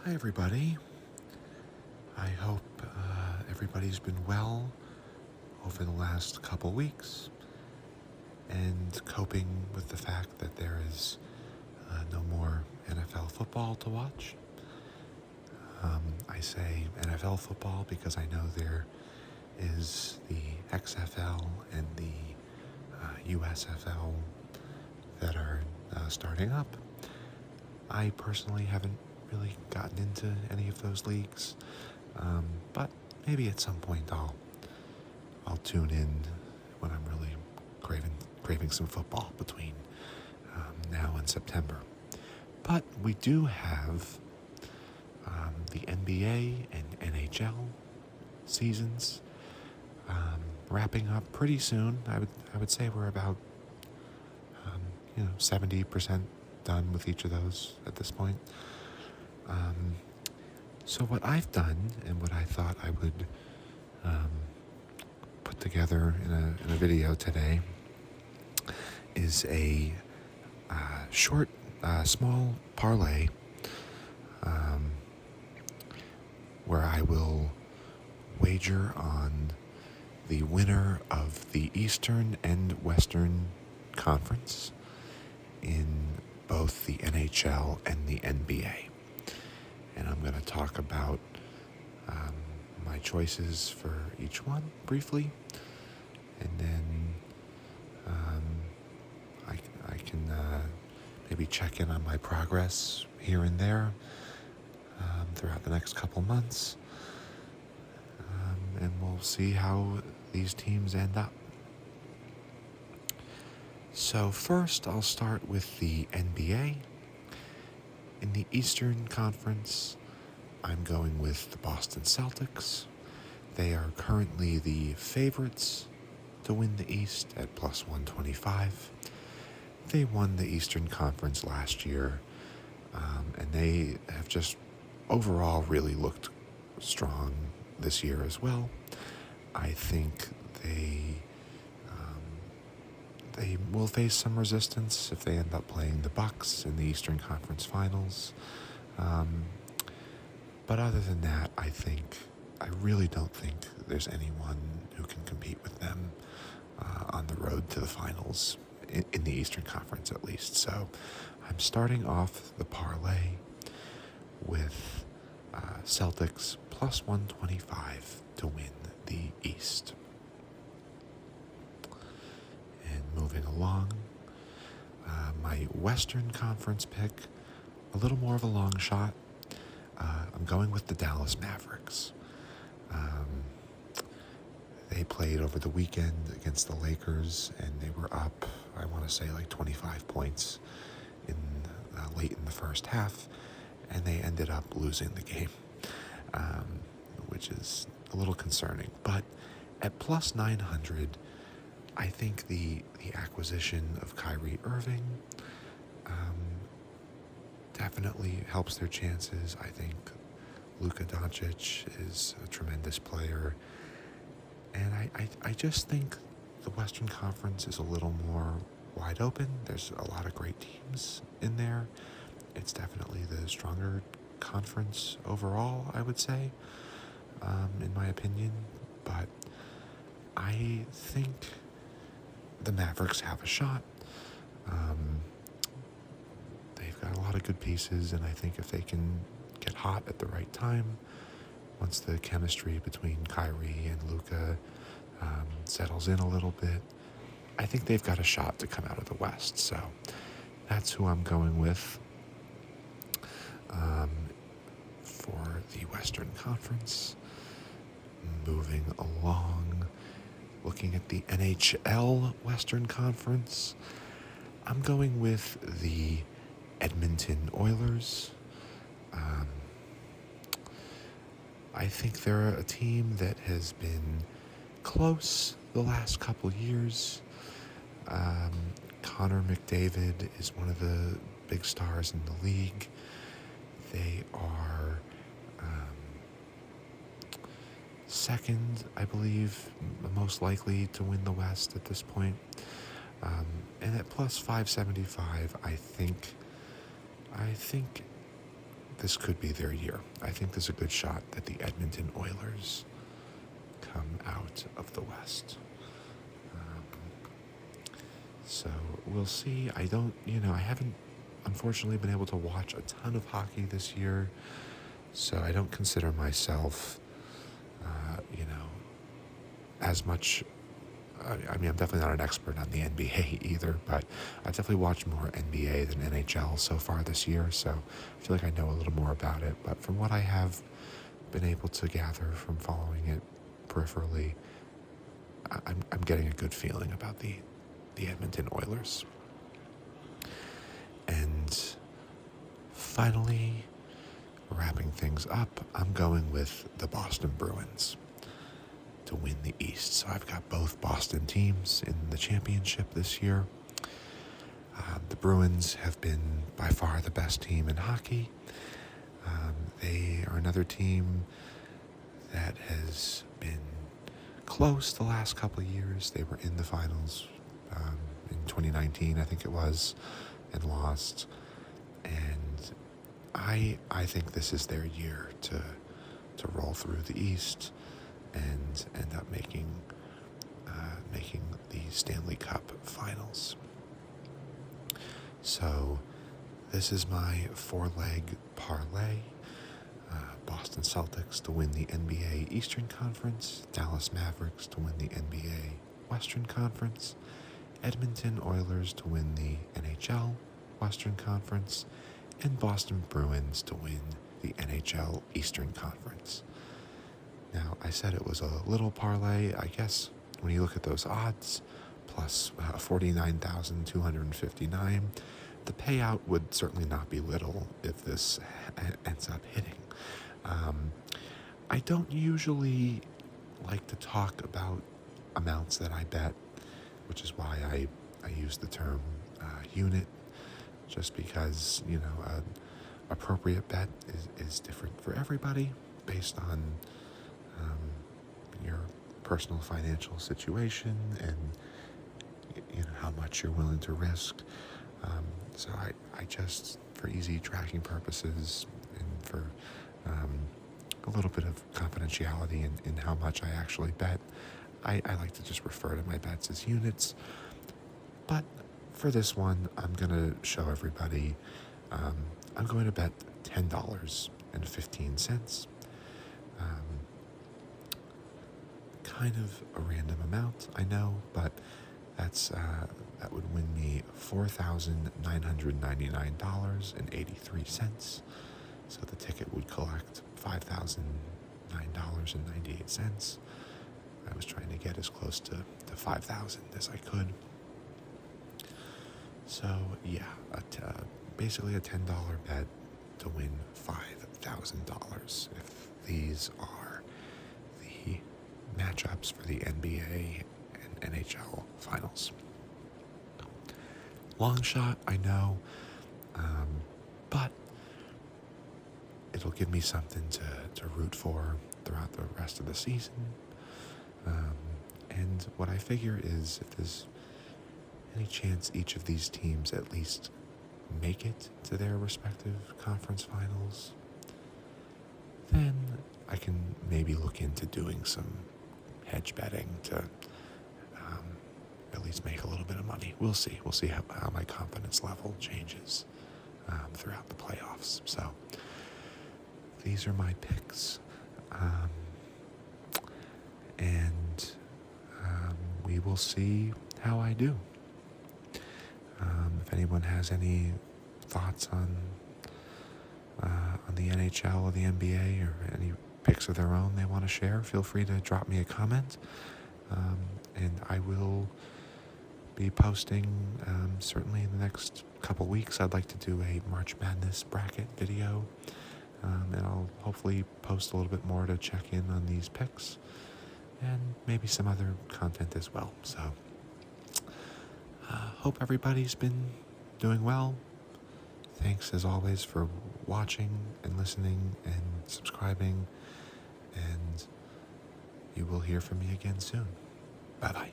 Hi, everybody. I hope everybody's been well over the last couple weeks and coping with the fact that there is no more NFL football to watch. I say NFL football because I know there is the XFL and the USFL that are starting up. I personally haven't really gotten into any of those leagues, but maybe at some point I'll tune in when I'm really craving some football between now and September. But we do have the NBA and NHL seasons wrapping up pretty soon. I would say we're about 70% done with each of those at this point. So what I've done and what I thought I would put together in a video today is a short, small parlay where I will wager on the winner of the Eastern and Western Conference in both the NHL and the NBA. And I'm going to talk about my choices for each one briefly, and then I can maybe check in on my progress here and there throughout the next couple months, and we'll see how these teams end up. So first, I'll start with the NBA. In the Eastern Conference, I'm going with the Boston Celtics. They are currently the favorites to win the East at plus 125. They won the Eastern Conference last year, and they have just overall really looked strong this year as well. I think they will face some resistance if they end up playing the Bucks in the Eastern Conference Finals. But other than that, I really don't think there's anyone who can compete with them on the road to the finals, in the Eastern Conference at least. So I'm starting off the parlay with Celtics plus 125 to win the East. And moving along, my Western Conference pick, a little more of a long shot. I'm going with the Dallas Mavericks. They played over the weekend against the Lakers, and they were up, I want to say, like 25 points late in the first half, and they ended up losing the game, which is a little concerning. But at plus 900, I think the acquisition of Kyrie Irving definitely helps their chances. I think Luka Doncic is a tremendous player, and I just think the Western Conference is a little more wide open. There's a lot of great teams in there. It's definitely the stronger conference overall, I would say, in my opinion. But I think the Mavericks have a shot. They've got a lot of good pieces, and I think if they can get hot at the right time, once the chemistry between Kyrie and Luka settles in a little bit, I think they've got a shot to come out of the West. So that's who I'm going with for the Western Conference. Moving along, looking at the NHL Western Conference, I'm going with the Edmonton Oilers. I think they're a team that has been close the last couple years. Connor McDavid is one of the big stars in the league. They are second, I believe, most likely to win the West at this point. And at plus 575, I think this could be their year. I think there's a good shot that the Edmonton Oilers come out of the West. So we'll see. I haven't unfortunately been able to watch a ton of hockey this year, so I don't consider myself, as much. I mean, I'm definitely not an expert on the NBA either, but I've definitely watched more NBA than NHL so far this year, so I feel like I know a little more about it. But from what I have been able to gather from following it peripherally, I'm getting a good feeling about the Edmonton Oilers. And finally, wrapping things up, I'm going with the Boston Bruins to win the East. So I've got both Boston teams in the championship this year. The Bruins have been by far the best team in hockey. They are another team that has been close the last couple of years. They were in the finals in 2019, I think it was, and lost. And I think this is their year to roll through the East and end up making the Stanley Cup Finals. So this is my 4-leg parlay. Boston Celtics to win the NBA Eastern Conference, Dallas Mavericks to win the NBA Western Conference, Edmonton Oilers to win the NHL Western Conference, and Boston Bruins to win the NHL Eastern Conference. Now, I said it was a little parlay. I guess when you look at those odds, plus 49,259, the payout would certainly not be little if this ends up hitting. I don't usually like to talk about amounts that I bet, which is why I use the term unit, just because, an appropriate bet is different for everybody based on your personal financial situation and how much you're willing to risk. So I just, for easy tracking purposes and for a little bit of confidentiality in how much I actually bet, I like to just refer to my bets as units. But for this one, I'm going to show everybody, I'm going to bet $10.15. Kind of a random amount, I know, but that would win me $4,999.83. So the ticket would collect $5,009.98. I was trying to get as close to 5,000 as I could. So yeah, basically a $10 bet to win $5,000 if these are the matchups for the NBA and NHL finals. Long shot, I know, but it'll give me something to root for throughout the rest of the season. And what I figure is if there's any chance each of these teams at least make it to their respective conference finals, then I can maybe look into doing some hedge betting to at least make a little bit of money. We'll see. We'll see how my confidence level changes throughout the playoffs. So these are my picks. And we will see how I do. If anyone has any thoughts on the NHL or the NBA or any picks of their own they want to share, feel free to drop me a comment. And I will be posting certainly in the next couple weeks. I'd like to do a March Madness bracket video. And I'll hopefully post a little bit more to check in on these picks and maybe some other content as well. So hope everybody's been doing well. Thanks as always for watching and listening and subscribing, and you will hear from me again soon. Bye-bye.